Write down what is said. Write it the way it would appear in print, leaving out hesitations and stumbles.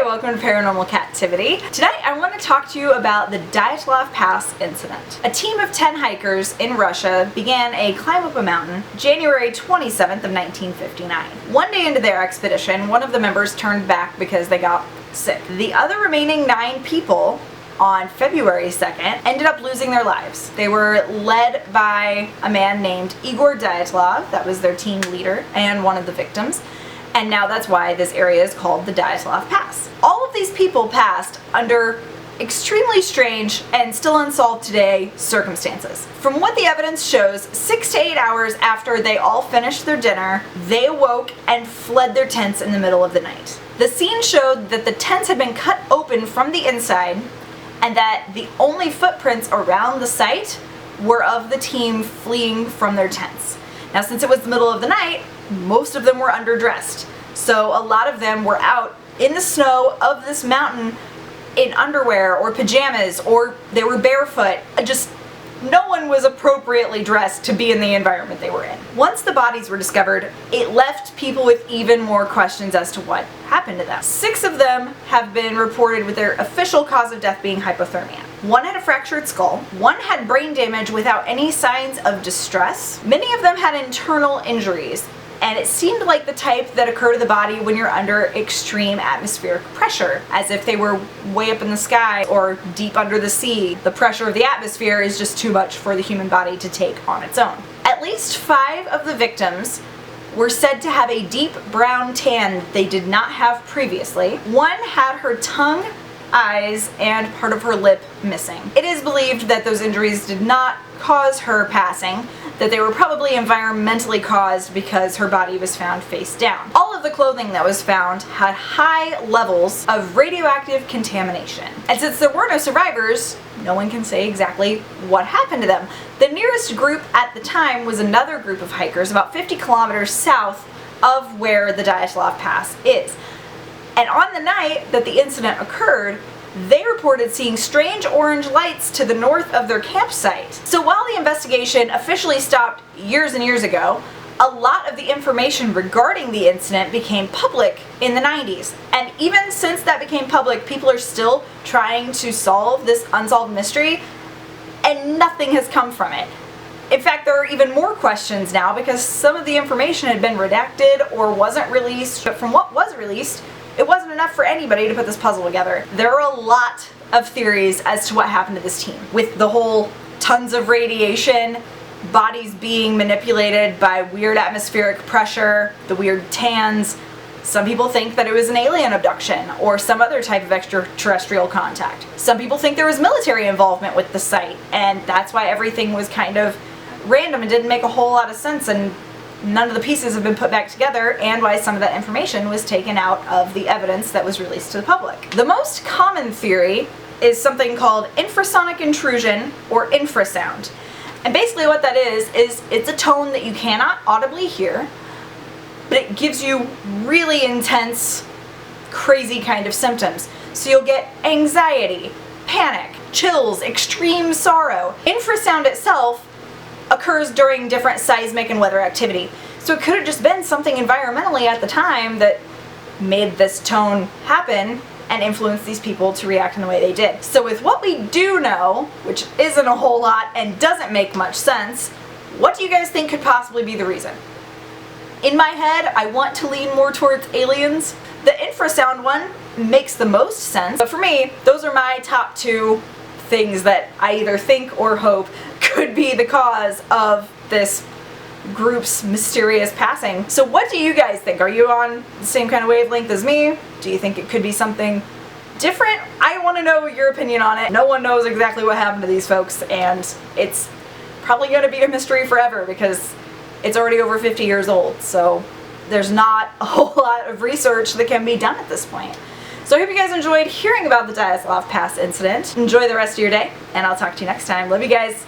welcome to Paranormal Kativity. Tonight I want to talk to you about the Dyatlov Pass Incident. A team of 10 hikers in Russia began a climb up a mountain January 27th of 1959. One day into their expedition, one of the members turned back because they got sick. The other remaining 9 people on February 2nd ended up losing their lives. They were led by a man named Igor Dyatlov, that was their team leader and one of the victims. And now that's why this area is called the Dyatlov Pass. All of these people passed under extremely strange and still unsolved today circumstances. From what the evidence shows, 6 to 8 hours after they all finished their dinner, they awoke and fled their tents in the middle of the night. The scene showed that the tents had been cut open from the inside and that the only footprints around the site were of the team fleeing from their tents. Now, since it was the middle of the night, most of them were underdressed. So a lot of them were out in the snow of this mountain in underwear or pajamas, or they were barefoot. Just no one was appropriately dressed to be in the environment they were in. Once the bodies were discovered, it left people with even more questions as to what happened to them. 6 of them have been reported with their official cause of death being hypothermia. 1 had a fractured skull. 1 had brain damage without any signs of distress. Many of them had internal injuries, and it seemed like the type that occur to the body when you're under extreme atmospheric pressure, as if they were way up in the sky or deep under the sea. The pressure of the atmosphere is just too much for the human body to take on its own. At least 5 of the victims were said to have a deep brown tan they did not have previously. 1 had her tongue, eyes, and part of her lip missing. It is believed that those injuries did not cause her passing, that they were probably environmentally caused because her body was found face down. All of the clothing that was found had high levels of radioactive contamination. And since there were no survivors, no one can say exactly what happened to them. The nearest group at the time was another group of hikers about 50 kilometers south of where the Dyatlov Pass is. And on the night that the incident occurred, they reported seeing strange orange lights to the north of their campsite. So while the investigation officially stopped years and years ago, a lot of the information regarding the incident became public in the 90s. And even since that became public, people are still trying to solve this unsolved mystery, and nothing has come from it. In fact, there are even more questions now because some of the information had been redacted or wasn't released, but from what was released, it wasn't enough for anybody to put this puzzle together. There are a lot of theories as to what happened to this team, with the whole tons of radiation, bodies being manipulated by weird atmospheric pressure, the weird tans. Some people think that it was an alien abduction or some other type of extraterrestrial contact. Some people think there was military involvement with the site, and that's why everything was kind of random and didn't make a whole lot of sense, and none of the pieces have been put back together, and why some of that information was taken out of the evidence that was released to the public. The most common theory is something called infrasonic intrusion or infrasound. And basically what that is it's a tone that you cannot audibly hear, but it gives you really intense, crazy kind of symptoms. So you'll get anxiety, panic, chills, extreme sorrow. Infrasound itself occurs during different seismic and weather activity. So it could have just been something environmentally at the time that made this tone happen and influenced these people to react in the way they did. So with what we do know, which isn't a whole lot and doesn't make much sense, what do you guys think could possibly be the reason? In my head, I want to lean more towards aliens. The infrasound one makes the most sense, but for me, those are my top 2 things that I either think or hope could be the cause of this group's mysterious passing. So what do you guys think? Are you on the same kind of wavelength as me? Do you think it could be something different? I want to know your opinion on it. No one knows exactly what happened to these folks, and it's probably going to be a mystery forever because it's already over 50 years old. So there's not a whole lot of research that can be done at this point. So I hope you guys enjoyed hearing about the Dyatlov Pass incident. Enjoy the rest of your day, and I'll talk to you next time. Love you guys.